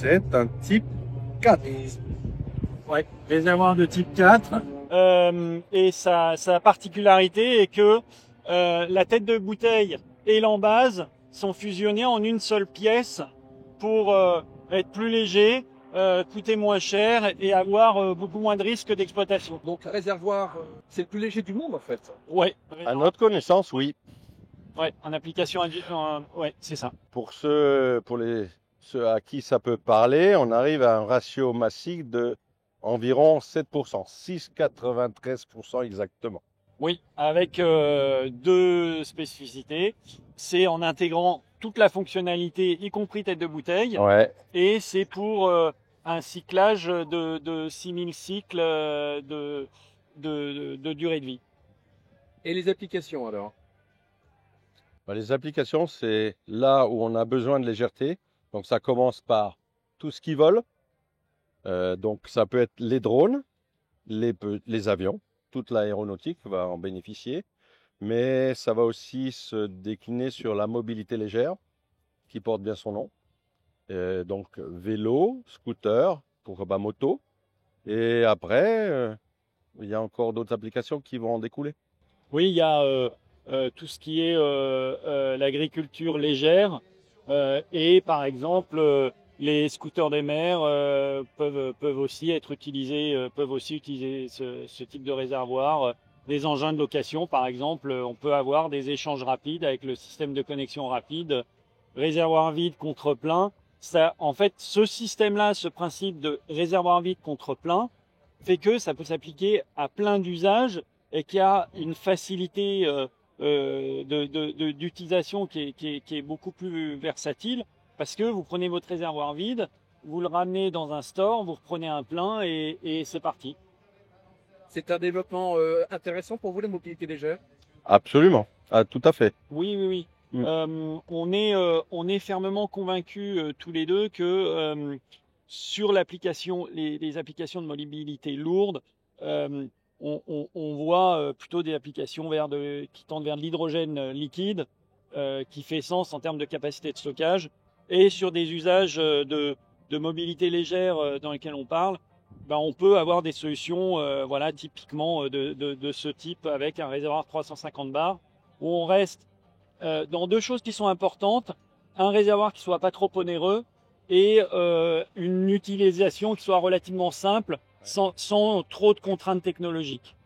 c'est un type 4. Ouais, réservoir de type 4. Et sa particularité est que la tête de bouteille et l'embase sont fusionnés en une seule pièce pour être plus léger, coûter moins cher et avoir beaucoup moins de risques d'exploitation. Donc réservoir, c'est le plus léger du monde en fait. Ouais, À notre connaissance, oui. ouais, en application, ouais, c'est ça. Pour ceux à qui ça peut parler, on arrive à un ratio massique de environ 7%, 6,93% exactement. Oui, avec deux spécificités. C'est en intégrant toute la fonctionnalité, y compris tête de bouteille, Ouais. et c'est pour un cyclage de 6000 cycles de durée de vie. Et les applications alors? Les applications, c'est là où on a besoin de légèreté. Donc ça commence par tout ce qui vole. Donc ça peut être les drones, les avions, toute l'aéronautique va en bénéficier. Mais ça va aussi se décliner sur la mobilité légère, qui porte bien son nom. Donc vélo, scooter, pourquoi pas moto. Et après, il y a encore d'autres applications qui vont en découler. Oui, il y a tout ce qui est l'agriculture légère et par exemple les scooters des mers peuvent aussi être utilisés, peuvent aussi utiliser ce type de réservoir. Les engins de location, par exemple, on peut avoir des échanges rapides avec le système de connexion rapide, réservoir vide contre plein. Ça, en fait, ce système-là, ce principe de réservoir vide contre plein, fait que ça peut s'appliquer à plein d'usages et qu'il y a une facilité d'utilisation qui est beaucoup plus versatile parce que vous prenez votre réservoir vide, vous le ramenez dans un store, vous reprenez un plein et c'est parti. C'est un développement intéressant pour vous, la mobilité légère? Absolument, ah, tout à fait. Oui, oui, oui. On est fermement convaincus tous les deux que sur l'application, les applications de mobilité lourde, on voit plutôt des applications qui tendent vers de l'hydrogène liquide, qui fait sens en termes de capacité de stockage, et sur des usages de mobilité légère dans lesquels on parle, ben on peut avoir des solutions voilà, typiquement de ce type avec un réservoir 350 bars, où on reste dans deux choses qui sont importantes, un réservoir qui soit pas trop onéreux et une utilisation qui soit relativement simple, sans trop de contraintes technologiques.